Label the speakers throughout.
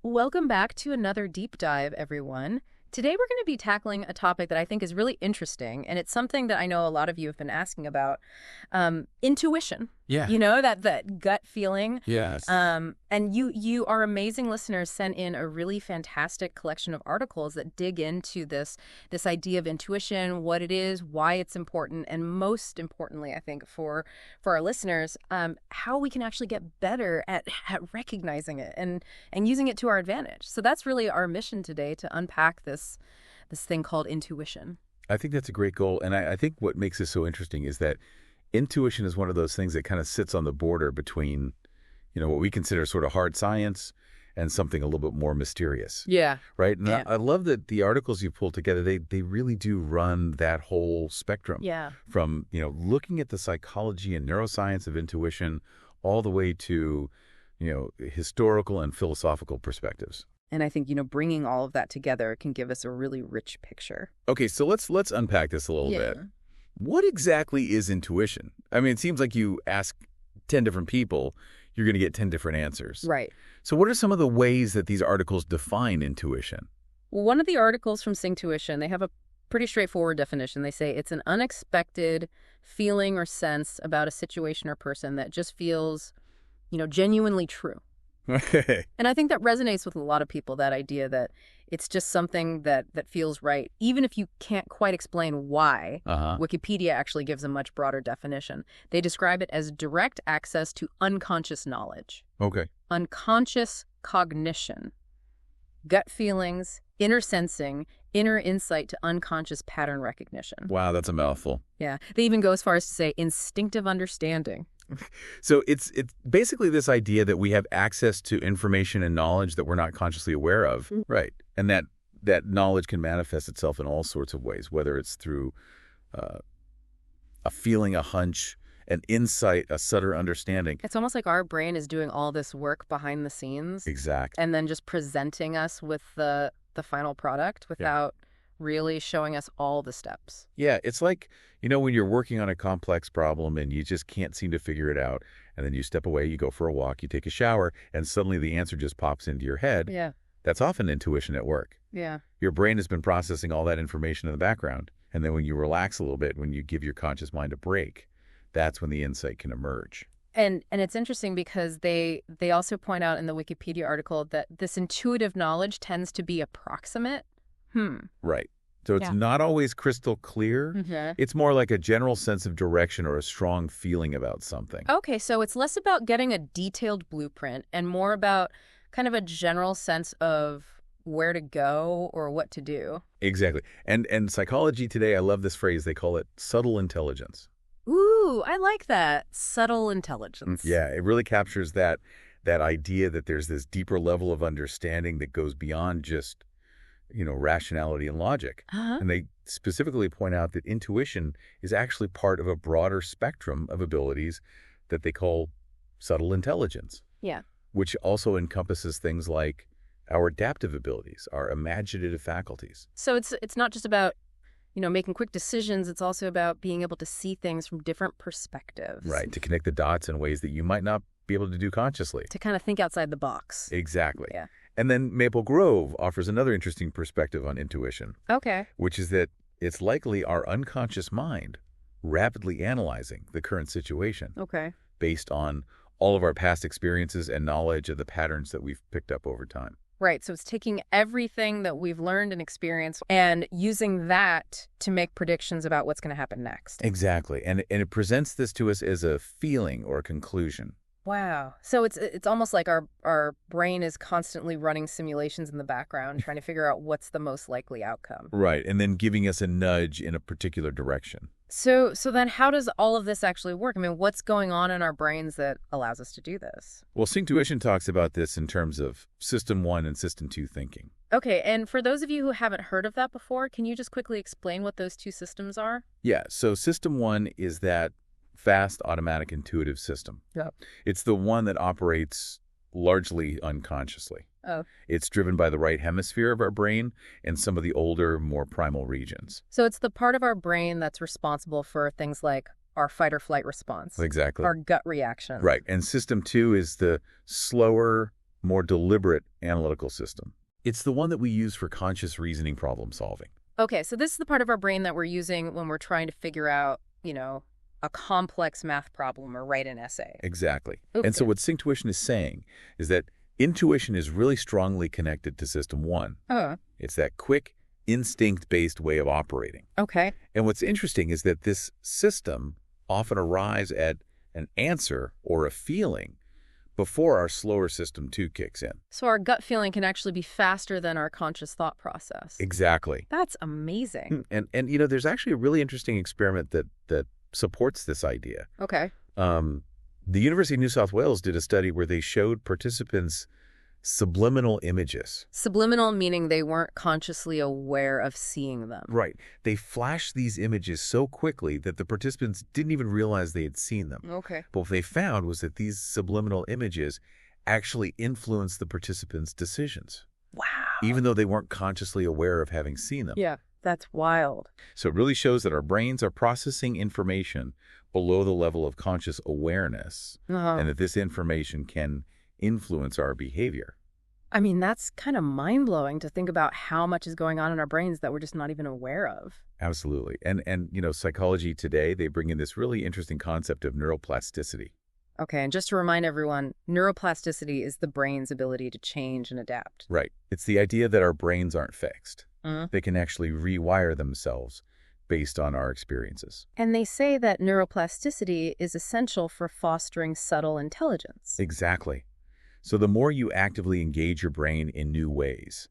Speaker 1: Welcome back to another deep dive, everyone. Today we're going to be tackling a topic that I think is really interesting, and it's something that I know a lot of you have been asking about, intuition.
Speaker 2: Yeah.
Speaker 1: You know, that gut feeling.
Speaker 2: Yes.
Speaker 1: And you, our amazing listeners, sent in a really fantastic collection of articles that dig into this idea of intuition, what it is, why it's important, and most importantly, I think, for our listeners, how we can actually get better at recognizing it and using it to our advantage. So that's really our mission today, to unpack this thing called intuition.
Speaker 2: I think that's a great goal. And I think what makes this so interesting is that intuition is one of those things that kind of sits on the border between, what we consider sort of hard science and something a little bit more mysterious.
Speaker 1: Yeah.
Speaker 2: Right? And
Speaker 1: Yeah.
Speaker 2: I love that the articles you pulled together, they really do run that whole spectrum.
Speaker 1: Yeah.
Speaker 2: From, looking at the psychology and neuroscience of intuition all the way to, historical and philosophical perspectives.
Speaker 1: And I think, bringing all of that together can give us a really rich picture.
Speaker 2: Okay, so let's unpack this a little bit. What exactly is intuition? I mean, it seems like you ask 10 different people, you're going to get 10 different answers.
Speaker 1: Right.
Speaker 2: So what are some of the ways that these articles define intuition?
Speaker 1: Well, one of the articles from Singtuition, they have a pretty straightforward definition. They say it's an unexpected feeling or sense about a situation or person that just feels, genuinely true.
Speaker 2: Okay.
Speaker 1: And I think that resonates with a lot of people, that idea that it's just something that feels right, even if you can't quite explain why. Wikipedia actually gives a much broader definition. They describe it as direct access to unconscious knowledge.
Speaker 2: Okay.
Speaker 1: Unconscious cognition, gut feelings, inner sensing, inner insight to unconscious pattern recognition.
Speaker 2: Wow, that's a mouthful.
Speaker 1: Yeah. They even go as far as to say instinctive understanding.
Speaker 2: So it's basically this idea that we have access to information and knowledge that we're not consciously aware of. Right. And that knowledge can manifest itself in all sorts of ways, whether it's through a feeling, a hunch, an insight, a subtle understanding.
Speaker 1: It's almost like our brain is doing all this work behind the scenes.
Speaker 2: Exactly.
Speaker 1: And then just presenting us with the final product without really showing us all the steps.
Speaker 2: Yeah, it's like, when you're working on a complex problem and you just can't seem to figure it out, and then you step away, you go for a walk, you take a shower, and suddenly the answer just pops into your head.
Speaker 1: Yeah.
Speaker 2: That's often intuition at work.
Speaker 1: Yeah.
Speaker 2: Your brain has been processing all that information in the background, and then when you relax a little bit, when you give your conscious mind a break, that's when the insight can emerge.
Speaker 1: And it's interesting because they also point out in the Wikipedia article that this intuitive knowledge tends to be approximate.
Speaker 2: Right. So it's not always crystal clear.
Speaker 1: Mm-hmm.
Speaker 2: It's more like a general sense of direction or a strong feeling about something.
Speaker 1: Okay, so it's less about getting a detailed blueprint and more about kind of a general sense of where to go or what to do.
Speaker 2: Exactly. And psychology today, I love this phrase. They call it subtle intelligence.
Speaker 1: Ooh, I like that. Subtle intelligence.
Speaker 2: Yeah, it really captures that idea that there's this deeper level of understanding that goes beyond just rationality and logic. And they specifically point out that intuition is actually part of a broader spectrum of abilities that they call subtle intelligence.
Speaker 1: Yeah.
Speaker 2: Which also encompasses things like our adaptive abilities, our imaginative faculties.
Speaker 1: So it's not just about, making quick decisions. It's also about being able to see things from different perspectives.
Speaker 2: Right, to connect the dots in ways that you might not be able to do consciously.
Speaker 1: To kind of think outside the box.
Speaker 2: Exactly.
Speaker 1: Yeah.
Speaker 2: And then Maple Grove offers another interesting perspective on intuition.
Speaker 1: Okay.
Speaker 2: Which is that it's likely our unconscious mind rapidly analyzing the current situation.
Speaker 1: Okay.
Speaker 2: Based on all of our past experiences and knowledge of the patterns that we've picked up over time.
Speaker 1: Right. So it's taking everything that we've learned and experienced and using that to make predictions about what's going to happen next.
Speaker 2: Exactly. And it presents this to us as a feeling or a conclusion.
Speaker 1: Wow. So it's almost like our brain is constantly running simulations in the background, trying to figure out what's the most likely outcome.
Speaker 2: Right. And then giving us a nudge in a particular direction.
Speaker 1: So then how does all of this actually work? I mean, what's going on in our brains that allows us to do this?
Speaker 2: Well, Singtuition talks about this in terms of System 1 and System 2 thinking.
Speaker 1: Okay. And for those of you who haven't heard of that before, can you just quickly explain what those two systems are?
Speaker 2: Yeah. So System 1 is that fast, automatic, intuitive system.
Speaker 1: Yep.
Speaker 2: It's the one that operates largely unconsciously.
Speaker 1: Oh.
Speaker 2: It's driven by the right hemisphere of our brain and some of the older, more primal regions.
Speaker 1: So it's the part of our brain that's responsible for things like our fight or flight response.
Speaker 2: Exactly.
Speaker 1: Our gut reaction.
Speaker 2: Right. And System 2 is the slower, more deliberate analytical system. It's the one that we use for conscious reasoning problem solving.
Speaker 1: Okay, so this is the part of our brain that we're using when we're trying to figure out, a complex math problem or write an essay.
Speaker 2: Exactly.
Speaker 1: Okay.
Speaker 2: And so what Synctuition is saying is that intuition is really strongly connected to System 1. It's that quick, instinct-based way of operating.
Speaker 1: Okay.
Speaker 2: And what's interesting is that this system often arrives at an answer or a feeling before our slower System 2 kicks in.
Speaker 1: So our gut feeling can actually be faster than our conscious thought process.
Speaker 2: Exactly.
Speaker 1: That's amazing.
Speaker 2: And there's actually a really interesting experiment that supports this idea.
Speaker 1: Okay.
Speaker 2: The University of New South Wales did a study where they showed participants subliminal images.
Speaker 1: Subliminal meaning they weren't consciously aware of seeing them.
Speaker 2: Right. They flashed these images so quickly that the participants didn't even realize they had seen them.
Speaker 1: Okay.
Speaker 2: But what they found was that these subliminal images actually influenced the participants' decisions.
Speaker 1: Wow.
Speaker 2: Even though they weren't consciously aware of having seen them.
Speaker 1: Yeah, that's wild.
Speaker 2: So it really shows that our brains are processing information below the level of conscious awareness, and that this information can influence our behavior.
Speaker 1: I mean, that's kind of mind-blowing to think about how much is going on in our brains that we're just not even aware of.
Speaker 2: Absolutely. And psychology today, they bring in this really interesting concept of neuroplasticity.
Speaker 1: Okay, and just to remind everyone, neuroplasticity is the brain's ability to change and adapt.
Speaker 2: Right. It's the idea that our brains aren't fixed. They can actually rewire themselves based on our experiences.
Speaker 1: And they say that neuroplasticity is essential for fostering subtle intelligence.
Speaker 2: Exactly. So the more you actively engage your brain in new ways,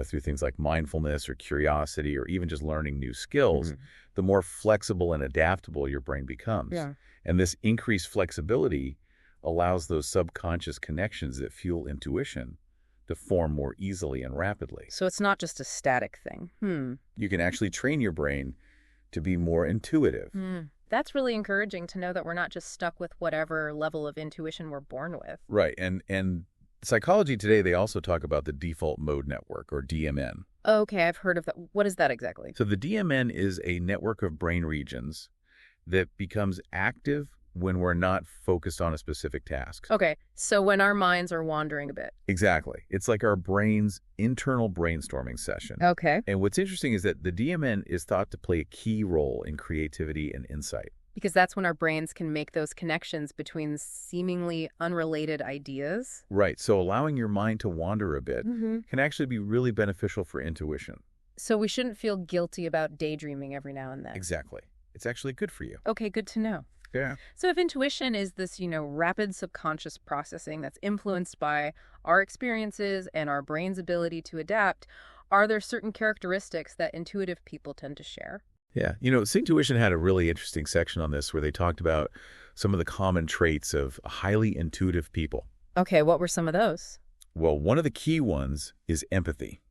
Speaker 2: through things like mindfulness or curiosity or even just learning new skills, the more flexible and adaptable your brain becomes.
Speaker 1: Yeah.
Speaker 2: And this increased flexibility allows those subconscious connections that fuel intuition to form more easily and rapidly.
Speaker 1: So it's not just a static thing.
Speaker 2: You can actually train your brain to be more intuitive.
Speaker 1: That's really encouraging to know that we're not just stuck with whatever level of intuition we're born with.
Speaker 2: Right. And psychology today, they also talk about the default mode network, or DMN.
Speaker 1: Okay, I've heard of that. What is that exactly?
Speaker 2: So the DMN is a network of brain regions that becomes active when we're not focused on a specific task.
Speaker 1: Okay, so when our minds are wandering a bit.
Speaker 2: Exactly. It's like our brain's internal brainstorming session.
Speaker 1: Okay.
Speaker 2: And what's interesting is that the DMN is thought to play a key role in creativity and insight.
Speaker 1: Because that's when our brains can make those connections between seemingly unrelated ideas.
Speaker 2: Right. So allowing your mind to wander a bit can actually be really beneficial for intuition.
Speaker 1: So we shouldn't feel guilty about daydreaming every now and then.
Speaker 2: Exactly. It's actually good for you.
Speaker 1: Okay, good to know.
Speaker 2: Yeah.
Speaker 1: So if intuition is this, rapid subconscious processing that's influenced by our experiences and our brain's ability to adapt, are there certain characteristics that intuitive people tend to share?
Speaker 2: Yeah. Synctuition had a really interesting section on this where they talked about some of the common traits of highly intuitive people.
Speaker 1: Okay, what were some of those?
Speaker 2: Well, one of the key ones is empathy.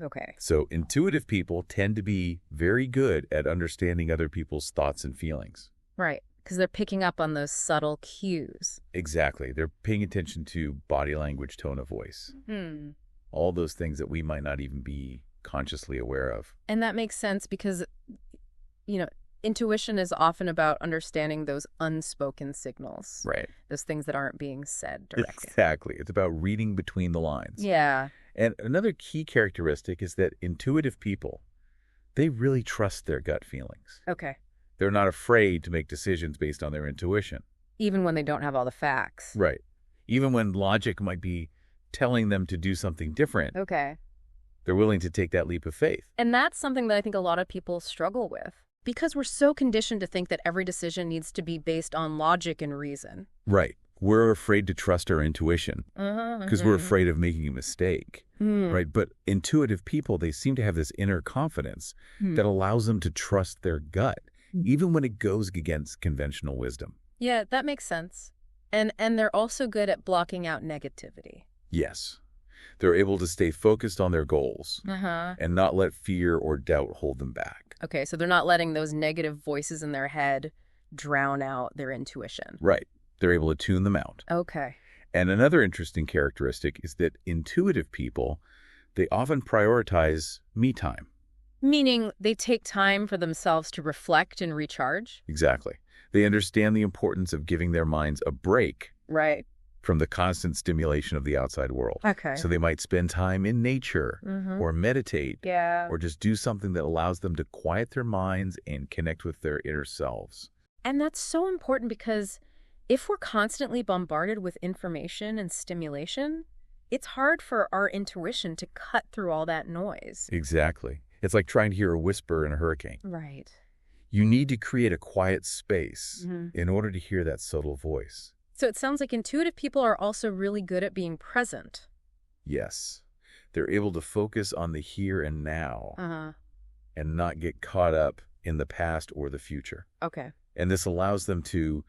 Speaker 1: Okay.
Speaker 2: So intuitive people tend to be very good at understanding other people's thoughts and feelings.
Speaker 1: Right, because they're picking up on those subtle cues.
Speaker 2: Exactly. They're paying attention to body language, tone of voice. All those things that we might not even be consciously aware of.
Speaker 1: And that makes sense because, intuition is often about understanding those unspoken signals.
Speaker 2: Right.
Speaker 1: Those things that aren't being said directly.
Speaker 2: Exactly. It's about reading between the lines.
Speaker 1: Yeah.
Speaker 2: And another key characteristic is that intuitive people, they really trust their gut feelings.
Speaker 1: Okay.
Speaker 2: They're not afraid to make decisions based on their intuition.
Speaker 1: Even when they don't have all the facts.
Speaker 2: Right. Even when logic might be telling them to do something different.
Speaker 1: Okay.
Speaker 2: They're willing to take that leap of faith.
Speaker 1: And that's something that I think a lot of people struggle with because we're so conditioned to think that every decision needs to be based on logic and reason.
Speaker 2: Right. We're afraid to trust our intuition because we're afraid of making a mistake. Right. But intuitive people, they seem to have this inner confidence that allows them to trust their gut, even when it goes against conventional wisdom.
Speaker 1: Yeah, that makes sense. And they're also good at blocking out negativity.
Speaker 2: Yes. They're able to stay focused on their goals and not let fear or doubt hold them back.
Speaker 1: Okay, so they're not letting those negative voices in their head drown out their intuition.
Speaker 2: Right. They're able to tune them out.
Speaker 1: Okay.
Speaker 2: And another interesting characteristic is that intuitive people, they often prioritize me time.
Speaker 1: Meaning they take time for themselves to reflect and recharge?
Speaker 2: Exactly. They understand the importance of giving their minds a break
Speaker 1: Right.
Speaker 2: from the constant stimulation of the outside world.
Speaker 1: Okay.
Speaker 2: So they might spend time in nature or meditate
Speaker 1: Yeah.
Speaker 2: or just do something that allows them to quiet their minds and connect with their inner selves.
Speaker 1: And that's so important because if we're constantly bombarded with information and stimulation, it's hard for our intuition to cut through all that noise.
Speaker 2: Exactly. It's like trying to hear a whisper in a hurricane.
Speaker 1: Right.
Speaker 2: You need to create a quiet space in order to hear that subtle voice.
Speaker 1: So it sounds like intuitive people are also really good at being present.
Speaker 2: Yes. They're able to focus on the here and now and not get caught up in the past or the future.
Speaker 1: Okay.
Speaker 2: And this allows them to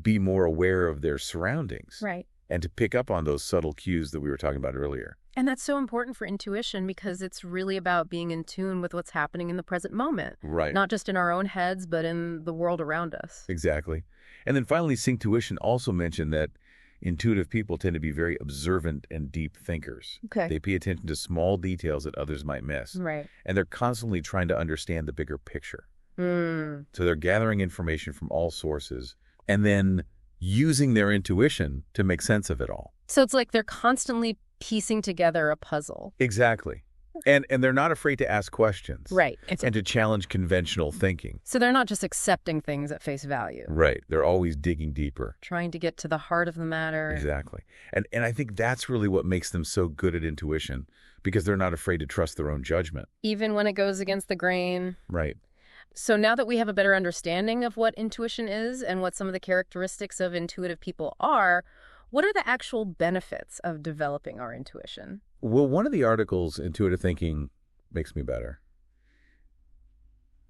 Speaker 2: be more aware of their surroundings.
Speaker 1: Right.
Speaker 2: And to pick up on those subtle cues that we were talking about earlier.
Speaker 1: And that's so important for intuition because it's really about being in tune with what's happening in the present moment.
Speaker 2: Right.
Speaker 1: Not just in our own heads, but in the world around us.
Speaker 2: Exactly. And then finally, Synctuition also mentioned that intuitive people tend to be very observant and deep thinkers.
Speaker 1: Okay.
Speaker 2: They pay attention to small details that others might miss.
Speaker 1: Right.
Speaker 2: And they're constantly trying to understand the bigger picture.
Speaker 1: Mm.
Speaker 2: So they're gathering information from all sources and then using their intuition to make sense of it all.
Speaker 1: So it's like they're constantly piecing together a puzzle.
Speaker 2: Exactly. And they're not afraid to ask questions.
Speaker 1: Right.
Speaker 2: And to challenge conventional thinking.
Speaker 1: So they're not just accepting things at face value.
Speaker 2: Right. They're always digging deeper.
Speaker 1: Trying to get to the heart of the matter.
Speaker 2: Exactly. And I think that's really what makes them so good at intuition, because they're not afraid to trust their own judgment.
Speaker 1: Even when it goes against the grain.
Speaker 2: Right.
Speaker 1: So now that we have a better understanding of what intuition is and what some of the characteristics of intuitive people are, what are the actual benefits of developing our intuition?
Speaker 2: Well, one of the articles, Intuitive Thinking Makes Me Better,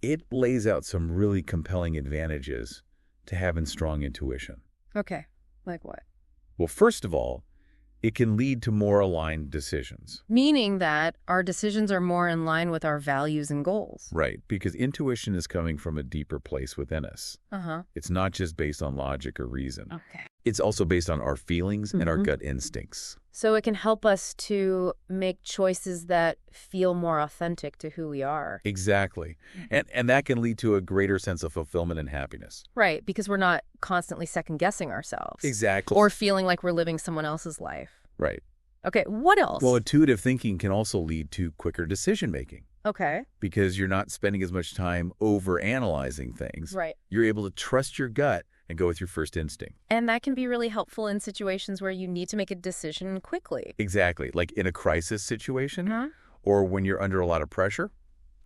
Speaker 2: it lays out some really compelling advantages to having strong intuition.
Speaker 1: Okay. Like what?
Speaker 2: Well, first of all, it can lead to more aligned decisions.
Speaker 1: Meaning that our decisions are more in line with our values and goals.
Speaker 2: Right, because intuition is coming from a deeper place within us. It's not just based on logic or reason.
Speaker 1: Okay.
Speaker 2: It's also based on our feelings and our gut instincts.
Speaker 1: So it can help us to make choices that feel more authentic to who we are.
Speaker 2: Exactly. And that can lead to a greater sense of fulfillment and happiness.
Speaker 1: Right, because we're not constantly second-guessing ourselves.
Speaker 2: Exactly.
Speaker 1: Or feeling like we're living someone else's life.
Speaker 2: Right.
Speaker 1: Okay, what else?
Speaker 2: Well, intuitive thinking can also lead to quicker decision-making.
Speaker 1: Okay.
Speaker 2: Because you're not spending as much time over-analyzing things.
Speaker 1: Right.
Speaker 2: You're able to trust your gut and go with your first instinct.
Speaker 1: And that can be really helpful in situations where you need to make a decision quickly.
Speaker 2: Exactly. Like in a crisis situation or when you're under a lot of pressure,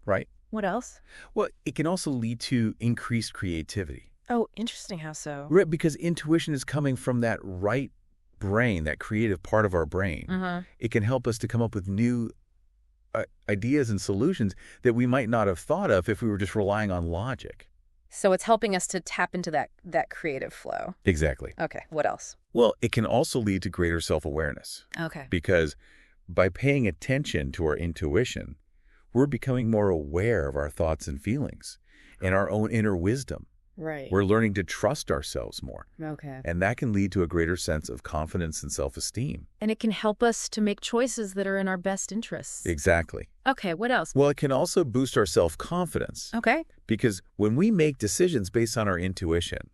Speaker 2: right?
Speaker 1: What else?
Speaker 2: Well, it can also lead to increased creativity.
Speaker 1: Oh, interesting. How so?
Speaker 2: Right, because intuition is coming from that right brain, that creative part of our brain. It can help us to come up with new ideas and solutions that we might not have thought of if we were just relying on logic.
Speaker 1: So it's helping us to tap into that creative flow.
Speaker 2: Exactly.
Speaker 1: Okay, what else?
Speaker 2: Well, it can also lead to greater self-awareness.
Speaker 1: Okay.
Speaker 2: Because by paying attention to our intuition, we're becoming more aware of our thoughts and feelings and our own inner wisdom.
Speaker 1: Right.
Speaker 2: We're learning to trust ourselves more.
Speaker 1: Okay.
Speaker 2: And that can lead to a greater sense of confidence and self-esteem.
Speaker 1: And it can help us to make choices that are in our best interests.
Speaker 2: Exactly.
Speaker 1: Okay, what else?
Speaker 2: Well, it can also boost our self-confidence.
Speaker 1: Okay.
Speaker 2: Because when we make decisions based on our intuition,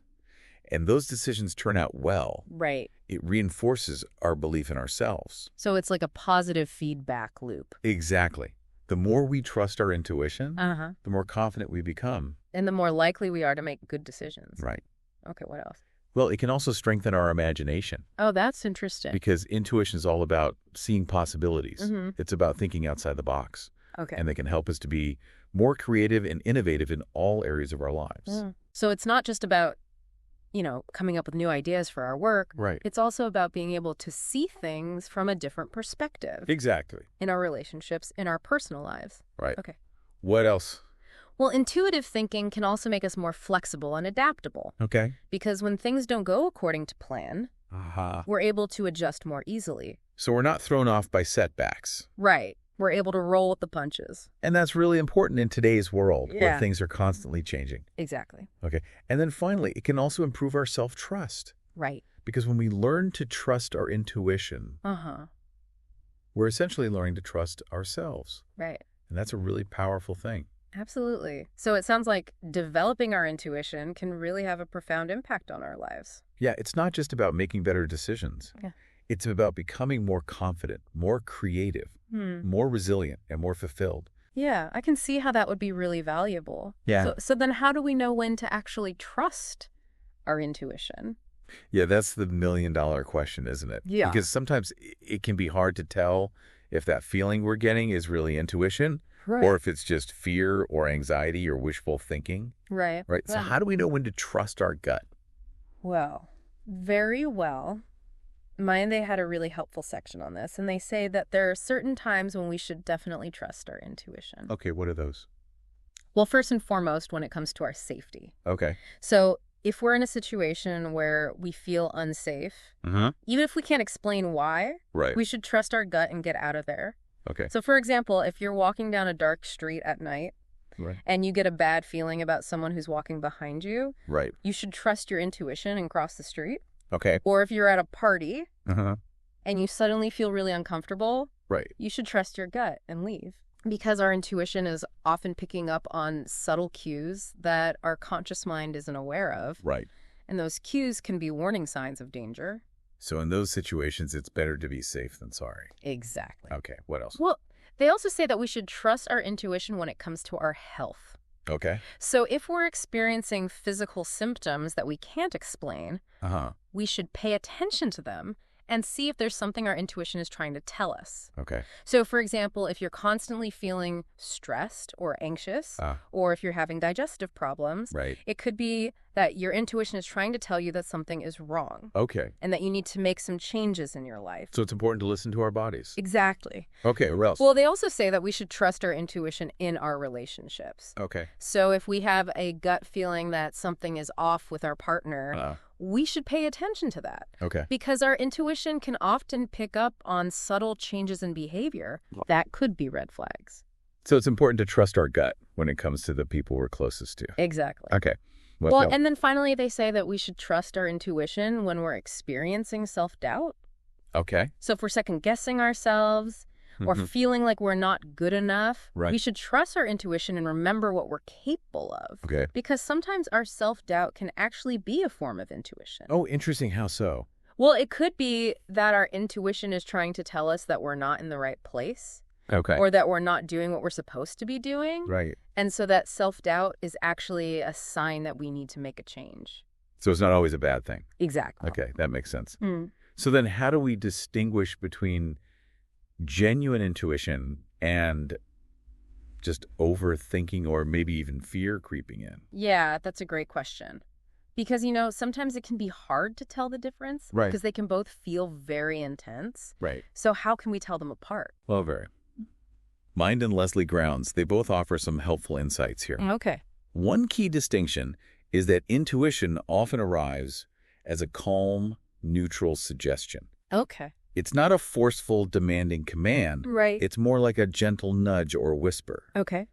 Speaker 2: and those decisions turn out well,
Speaker 1: right,
Speaker 2: it reinforces our belief in ourselves.
Speaker 1: So it's like a positive feedback loop.
Speaker 2: Exactly. The more we trust our intuition, the more confident we become.
Speaker 1: And the more likely we are to make good decisions.
Speaker 2: Right.
Speaker 1: Okay, what else?
Speaker 2: Well, it can also strengthen our imagination.
Speaker 1: Oh, that's interesting.
Speaker 2: Because intuition is all about seeing possibilities. It's about thinking outside the box.
Speaker 1: Okay.
Speaker 2: And they can help us to be more creative and innovative in all areas of our lives.
Speaker 1: So it's not just about, coming up with new ideas for our work.
Speaker 2: Right.
Speaker 1: It's also about being able to see things from a different perspective.
Speaker 2: Exactly.
Speaker 1: In our relationships, in our personal lives.
Speaker 2: Right.
Speaker 1: Okay.
Speaker 2: What else?
Speaker 1: Well, intuitive thinking can also make us more flexible and adaptable.
Speaker 2: Okay.
Speaker 1: Because when things don't go according to plan, we're able to adjust more easily.
Speaker 2: So we're not thrown off by setbacks.
Speaker 1: Right. We're able to roll with the punches.
Speaker 2: And that's really important in today's world where things are constantly changing.
Speaker 1: Exactly.
Speaker 2: Okay. And then finally, it can also improve our self-trust.
Speaker 1: Right.
Speaker 2: Because when we learn to trust our intuition, we're essentially learning to trust ourselves.
Speaker 1: Right.
Speaker 2: And that's a really powerful thing.
Speaker 1: Absolutely. So it sounds like developing our intuition can really have a profound impact on our lives.
Speaker 2: Yeah, it's not just about making better decisions.
Speaker 1: Yeah.
Speaker 2: It's about becoming more confident, more creative, more resilient, and more fulfilled.
Speaker 1: Yeah, I can see how that would be really valuable.
Speaker 2: Yeah.
Speaker 1: So then how do we know when to actually trust our intuition?
Speaker 2: Yeah, that's the million-dollar question, isn't it?
Speaker 1: Yeah.
Speaker 2: Because sometimes it can be hard to tell if that feeling we're getting is really intuition or if it's just fear or anxiety or wishful thinking.
Speaker 1: Right.
Speaker 2: Right? So how do we know when to trust our gut?
Speaker 1: Well, very well. They had a really helpful section on this, and they say that there are certain times when we should definitely trust our intuition.
Speaker 2: Okay, what are those?
Speaker 1: Well, first and foremost, when it comes to our safety.
Speaker 2: Okay.
Speaker 1: So if we're in a situation where we feel unsafe, even if we can't explain why, we should trust our gut and get out of there.
Speaker 2: Okay.
Speaker 1: So for example, if you're walking down a dark street at night and you get a bad feeling about someone who's walking behind you, you should trust your intuition and cross the street.
Speaker 2: Okay.
Speaker 1: Or if you're at a party and you suddenly feel really uncomfortable, you should trust your gut and leave. Because our intuition is often picking up on subtle cues that our conscious mind isn't aware of. And those cues can be warning signs of danger.
Speaker 2: So in those situations, it's better to be safe than sorry.
Speaker 1: Exactly.
Speaker 2: Okay, what else?
Speaker 1: Well, they also say that we should trust our intuition when it comes to our health.
Speaker 2: Okay.
Speaker 1: So if we're experiencing physical symptoms that we can't explain, we should pay attention to them and see if there's something our intuition is trying to tell us.
Speaker 2: Okay.
Speaker 1: So, for example, if you're constantly feeling stressed or anxious, or if you're having digestive problems, it could be that your intuition is trying to tell you that something is wrong.
Speaker 2: Okay.
Speaker 1: And that you need to make some changes in your life.
Speaker 2: So it's important to listen to our bodies.
Speaker 1: Exactly.
Speaker 2: Okay, what else?
Speaker 1: Well, they also say that we should trust our intuition in our relationships.
Speaker 2: Okay.
Speaker 1: So if we have a gut feeling that something is off with our partner, we should pay attention to that.
Speaker 2: Okay.
Speaker 1: Because our intuition can often pick up on subtle changes in behavior that could be red flags.
Speaker 2: So it's important to trust our gut when it comes to the people we're closest to.
Speaker 1: Exactly.
Speaker 2: Okay.
Speaker 1: Well, and then finally, they say that we should trust our intuition when we're experiencing self-doubt.
Speaker 2: Okay.
Speaker 1: So if we're second-guessing ourselves or feeling like we're not good enough, we should trust our intuition and remember what we're capable of.
Speaker 2: Okay.
Speaker 1: Because sometimes our self-doubt can actually be a form of intuition.
Speaker 2: Oh, interesting. How so?
Speaker 1: Well, it could be that our intuition is trying to tell us that we're not in the right place.
Speaker 2: Okay.
Speaker 1: Or that we're not doing what we're supposed to be doing.
Speaker 2: Right.
Speaker 1: And so that self-doubt is actually a sign that we need to make a change.
Speaker 2: So it's not always a bad thing.
Speaker 1: Exactly.
Speaker 2: Okay, that makes sense. So then how do we distinguish between genuine intuition and just overthinking or maybe even fear creeping in?
Speaker 1: Yeah, that's a great question. Because, sometimes it can be hard to tell the difference.
Speaker 2: Right.
Speaker 1: Because they can both feel very intense.
Speaker 2: Right.
Speaker 1: So how can we tell them apart?
Speaker 2: Well, very. Mind and Leslie Grounds, they both offer some helpful insights here.
Speaker 1: Okay.
Speaker 2: One key distinction is that intuition often arrives as a calm, neutral suggestion.
Speaker 1: Okay.
Speaker 2: It's not a forceful, demanding command.
Speaker 1: Right.
Speaker 2: It's more like a gentle nudge or whisper.
Speaker 1: Okay.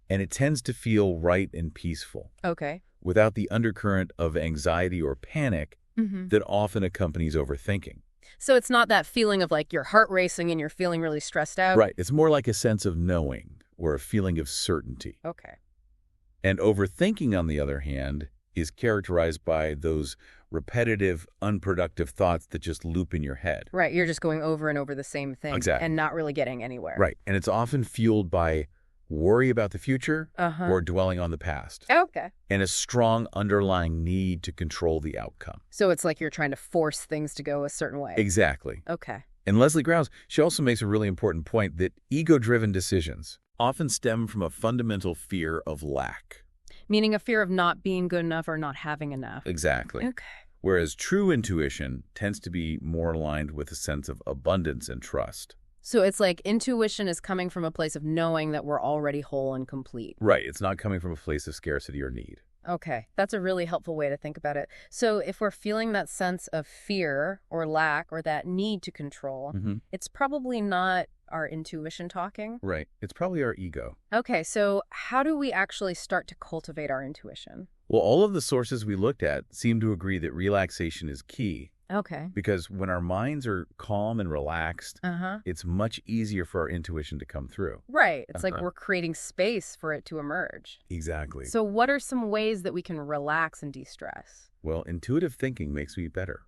Speaker 2: And it tends to feel right and peaceful.
Speaker 1: Okay.
Speaker 2: Without the undercurrent of anxiety or panic that often accompanies overthinking.
Speaker 1: So it's not that feeling of like your heart racing and you're feeling really stressed out?
Speaker 2: Right. It's more like a sense of knowing or a feeling of certainty.
Speaker 1: Okay.
Speaker 2: And overthinking, on the other hand, is characterized by those repetitive, unproductive thoughts that just loop in your head.
Speaker 1: Right. You're just going over and over the same thing.
Speaker 2: Exactly.
Speaker 1: And not really getting anywhere.
Speaker 2: Right. And it's often fueled by worry about the future or dwelling on the past.
Speaker 1: Okay.
Speaker 2: And a strong underlying need to control the outcome.
Speaker 1: So it's like you're trying to force things to go a certain way.
Speaker 2: Exactly.
Speaker 1: Okay.
Speaker 2: And Leslie Grounds, she also makes a really important point that ego-driven decisions often stem from a fundamental fear of lack.
Speaker 1: Meaning a fear of not being good enough or not having enough.
Speaker 2: Exactly.
Speaker 1: Okay.
Speaker 2: Whereas true intuition tends to be more aligned with a sense of abundance and trust.
Speaker 1: So it's like intuition is coming from a place of knowing that we're already whole and complete.
Speaker 2: Right. It's not coming from a place of scarcity or need.
Speaker 1: Okay. That's a really helpful way to think about it. So if we're feeling that sense of fear or lack or that need to control, it's probably not our intuition talking.
Speaker 2: Right. It's probably our ego.
Speaker 1: Okay. So how do we actually start to cultivate our intuition?
Speaker 2: Well, all of the sources we looked at seem to agree that relaxation is key.
Speaker 1: Okay.
Speaker 2: Because when our minds are calm and relaxed,
Speaker 1: Uh-huh.
Speaker 2: it's much easier for our intuition to come through.
Speaker 1: Right. It's like we're creating space for it to emerge.
Speaker 2: Exactly.
Speaker 1: So what are some ways that we can relax and de-stress?
Speaker 2: Well, intuitive thinking makes me better.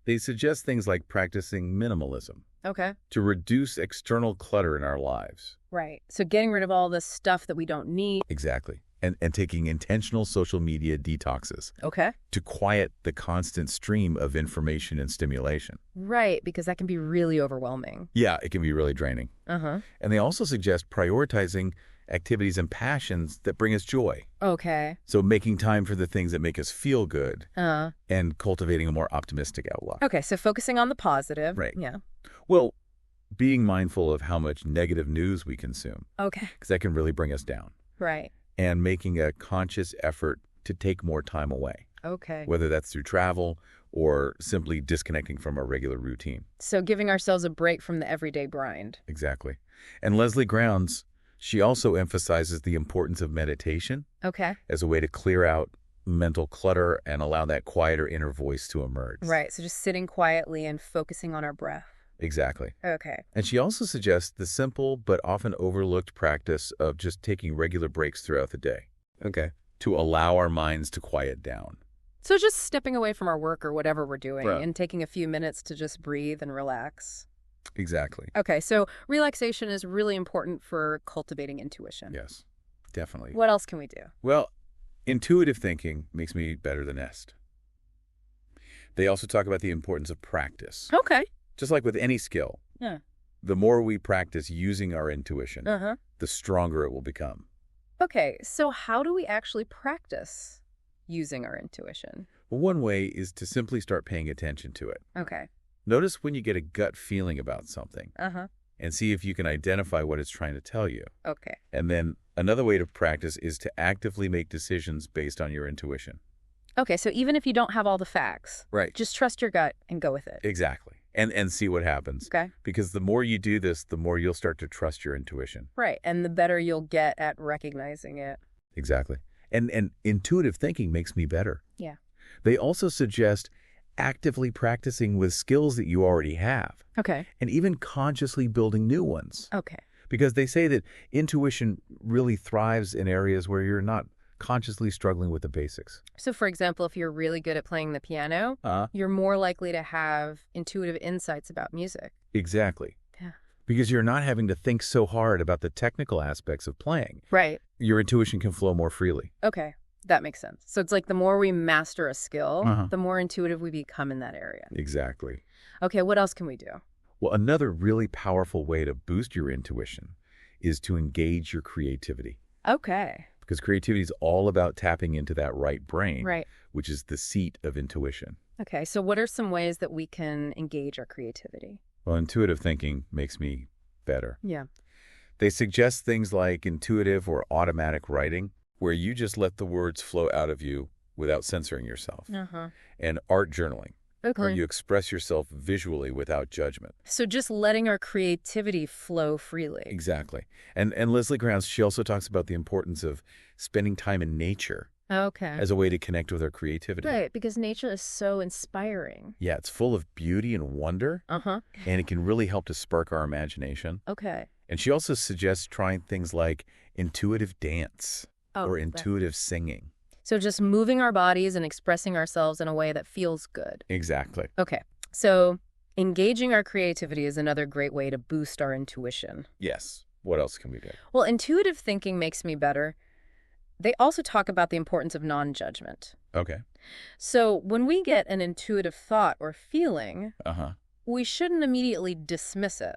Speaker 2: They suggest things like practicing minimalism
Speaker 1: Okay.
Speaker 2: to reduce external clutter in our lives.
Speaker 1: Right. So getting rid of all the stuff that we don't need.
Speaker 2: Exactly. And taking intentional social media detoxes
Speaker 1: Okay.
Speaker 2: to quiet the constant stream of information and stimulation.
Speaker 1: Right, because that can be really overwhelming.
Speaker 2: Yeah, it can be really draining.
Speaker 1: Uh-huh.
Speaker 2: And they also suggest prioritizing activities and passions that bring us joy.
Speaker 1: Okay.
Speaker 2: So making time for the things that make us feel good and cultivating a more optimistic outlook.
Speaker 1: Okay, so focusing on the positive.
Speaker 2: Right.
Speaker 1: Yeah.
Speaker 2: Well, being mindful of how much negative news we consume,
Speaker 1: Okay.
Speaker 2: because that can really bring us down.
Speaker 1: Right.
Speaker 2: And making a conscious effort to take more time away,
Speaker 1: Okay.
Speaker 2: whether that's through travel or simply disconnecting from our regular routine.
Speaker 1: So giving ourselves a break from the everyday grind.
Speaker 2: Exactly. And Leslie Grounds, she also emphasizes the importance of meditation
Speaker 1: Okay.
Speaker 2: as a way to clear out mental clutter and allow that quieter inner voice to emerge.
Speaker 1: Right, so just sitting quietly and focusing on our breath.
Speaker 2: Exactly.
Speaker 1: Okay.
Speaker 2: And she also suggests the simple but often overlooked practice of just taking regular breaks throughout the day. Okay. To allow our minds to quiet down.
Speaker 1: So just stepping away from our work or whatever we're doing
Speaker 2: Right.
Speaker 1: and taking a few minutes to just breathe and relax.
Speaker 2: Exactly.
Speaker 1: Okay, so relaxation is really important for cultivating intuition.
Speaker 2: Yes, definitely.
Speaker 1: What else can we do?
Speaker 2: Well, intuitive thinking makes me better than Est. They also talk about the importance of practice.
Speaker 1: Okay.
Speaker 2: Just like with any skill,
Speaker 1: Yeah.
Speaker 2: the more we practice using our intuition,
Speaker 1: Uh-huh.
Speaker 2: the stronger it will become.
Speaker 1: Okay, so how do we actually practice using our intuition?
Speaker 2: Well, one way is to simply start paying attention to it.
Speaker 1: Okay.
Speaker 2: Notice when you get a gut feeling about something
Speaker 1: Uh-huh.
Speaker 2: and see if you can identify what it's trying to tell you.
Speaker 1: Okay.
Speaker 2: And then another way to practice is to actively make decisions based on your intuition.
Speaker 1: Okay, so even if you don't have all the facts,
Speaker 2: Right.
Speaker 1: just trust your gut and go with it.
Speaker 2: Exactly. And see what happens.
Speaker 1: Okay.
Speaker 2: Because the more you do this, the more you'll start to trust your intuition.
Speaker 1: Right, and the better you'll get at recognizing it.
Speaker 2: Exactly. And intuitive thinking makes me better.
Speaker 1: Yeah.
Speaker 2: They also suggest actively practicing with skills that you already have
Speaker 1: Okay.
Speaker 2: and even consciously building new ones.
Speaker 1: Okay.
Speaker 2: Because they say that intuition really thrives in areas where you're not consciously struggling with the basics.
Speaker 1: So, for example, if you're really good at playing the piano, you're more likely to have intuitive insights about music.
Speaker 2: Exactly.
Speaker 1: Yeah.
Speaker 2: Because you're not having to think so hard about the technical aspects of playing.
Speaker 1: Right.
Speaker 2: Your intuition can flow more freely.
Speaker 1: Okay. That makes sense. So it's like the more we master a skill,
Speaker 2: Uh-huh.
Speaker 1: the more intuitive we become in that area.
Speaker 2: Exactly.
Speaker 1: Okay, what else can we do?
Speaker 2: Well, another really powerful way to boost your intuition is to engage your creativity.
Speaker 1: Okay.
Speaker 2: Because creativity is all about tapping into that right brain,
Speaker 1: Right.
Speaker 2: which is the seat of intuition.
Speaker 1: Okay, so what are some ways that we can engage our creativity?
Speaker 2: Well, intuitive thinking makes me better.
Speaker 1: Yeah.
Speaker 2: They suggest things like intuitive or automatic writing, where you just let the words flow out of you without censoring yourself.
Speaker 1: Uh-huh.
Speaker 2: And art journaling, where
Speaker 1: Okay.
Speaker 2: you express yourself visually without judgment.
Speaker 1: So just letting our creativity flow freely.
Speaker 2: Exactly. And Leslie Grounds, she also talks about the importance of spending time in nature
Speaker 1: Okay.
Speaker 2: as a way to connect with our creativity.
Speaker 1: Right, because nature is so inspiring.
Speaker 2: Yeah, it's full of beauty and wonder,
Speaker 1: Uh-huh.
Speaker 2: and it can really help to spark our imagination.
Speaker 1: Okay.
Speaker 2: And she also suggests trying things like intuitive dance or
Speaker 1: that-
Speaker 2: intuitive singing.
Speaker 1: So just moving our bodies and expressing ourselves in a way that feels good.
Speaker 2: Exactly.
Speaker 1: Okay. So engaging our creativity is another great way to boost our intuition.
Speaker 2: Yes. What else can we do?
Speaker 1: Well, intuitive thinking makes me better. They also talk about the importance of non-judgment.
Speaker 2: Okay.
Speaker 1: So when we get an intuitive thought or feeling,
Speaker 2: Uh-huh.
Speaker 1: we shouldn't immediately dismiss it,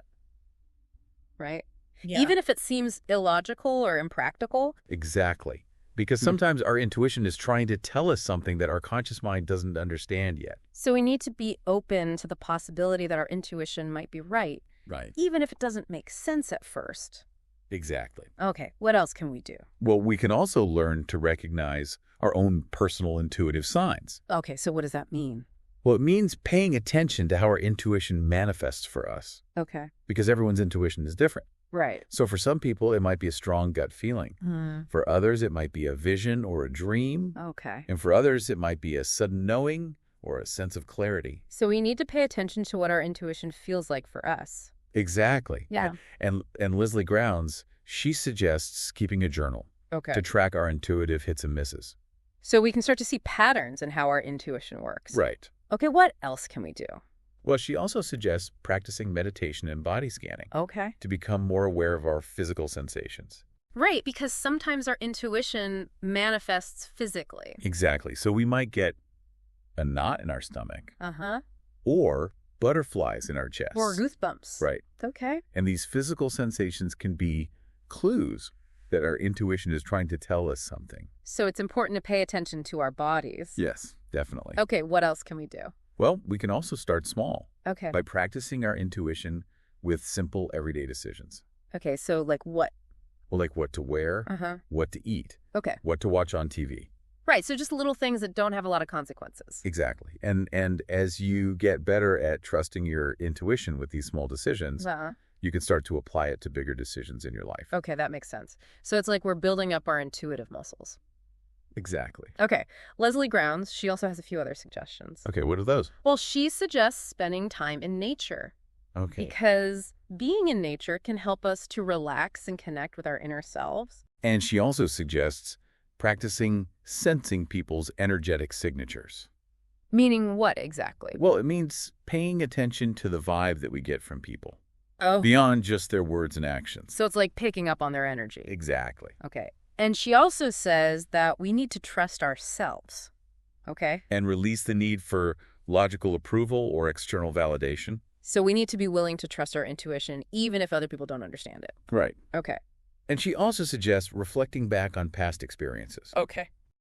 Speaker 1: right?
Speaker 3: Yeah.
Speaker 1: Even if it seems illogical or impractical.
Speaker 2: Exactly. Because sometimes our intuition is trying to tell us something that our conscious mind doesn't understand yet.
Speaker 1: So we need to be open to the possibility that our intuition might be right,
Speaker 2: Right.
Speaker 1: even if it doesn't make sense at first.
Speaker 2: Exactly.
Speaker 1: Okay, what else can we do?
Speaker 2: Well, we can also learn to recognize our own personal intuitive signs.
Speaker 1: Okay, so what does that mean?
Speaker 2: Well, it means paying attention to how our intuition manifests for us,
Speaker 1: Okay,
Speaker 2: because everyone's intuition is different.
Speaker 1: right.
Speaker 2: So for some people, it might be a strong gut feeling. For others, it might be a vision or a dream.
Speaker 1: Okay.
Speaker 2: And for others, it might be a sudden knowing or a sense of clarity.
Speaker 1: So we need to pay attention to what our intuition feels like for us.
Speaker 2: Exactly.
Speaker 1: Yeah.
Speaker 2: And Leslie Grounds, she suggests keeping a journal
Speaker 1: Okay.
Speaker 2: to track our intuitive hits and misses.
Speaker 1: So we can start to see patterns in how our intuition works.
Speaker 2: Right.
Speaker 1: Okay, what else can we do?
Speaker 2: Well, she also suggests practicing meditation and body scanning
Speaker 1: Okay.
Speaker 2: to become more aware of our physical sensations.
Speaker 1: Right, because sometimes our intuition manifests physically.
Speaker 2: Exactly. So we might get a knot in our stomach
Speaker 1: Uh-huh.
Speaker 2: or butterflies in our chest.
Speaker 1: Or goosebumps.
Speaker 2: Right.
Speaker 1: Okay.
Speaker 2: And these physical sensations can be clues that our intuition is trying to tell us something.
Speaker 1: So it's important to pay attention to our bodies.
Speaker 2: Yes, definitely.
Speaker 1: Okay, what else can we do?
Speaker 2: Well, we can also start small
Speaker 1: Okay.
Speaker 2: by practicing our intuition with simple everyday decisions.
Speaker 1: Okay, so like what?
Speaker 2: Well, like what to wear,
Speaker 1: Uh-huh.
Speaker 2: what to eat,
Speaker 1: Okay.
Speaker 2: what to watch on TV.
Speaker 1: Right, so just little things that don't have a lot of consequences.
Speaker 2: Exactly. And as you get better at trusting your intuition with these small decisions,
Speaker 1: Uh-huh.
Speaker 2: you can start to apply it to bigger decisions in your life.
Speaker 1: Okay, that makes sense. So it's like we're building up our intuitive muscles.
Speaker 2: Exactly.
Speaker 1: Okay, Leslie Grounds, she also has a few other suggestions.
Speaker 2: Okay, what are those?
Speaker 1: Well, she suggests spending time in nature
Speaker 2: Okay.
Speaker 1: because being in nature can help us to relax and connect with our inner selves.
Speaker 2: And she also suggests practicing sensing people's energetic signatures.
Speaker 1: Meaning what exactly?
Speaker 2: Well, it means paying attention to the vibe that we get from people,
Speaker 1: Oh.
Speaker 2: beyond just their words and actions.
Speaker 1: So it's like picking up on their energy.
Speaker 2: Exactly.
Speaker 1: Okay. And she also says that we need to trust ourselves. Okay.
Speaker 2: And release the need for logical approval or external validation.
Speaker 1: So we need to be willing to trust our intuition even if other people don't understand it.
Speaker 2: Right.
Speaker 1: Okay.
Speaker 2: And she also suggests reflecting back on past experiences.
Speaker 1: Okay.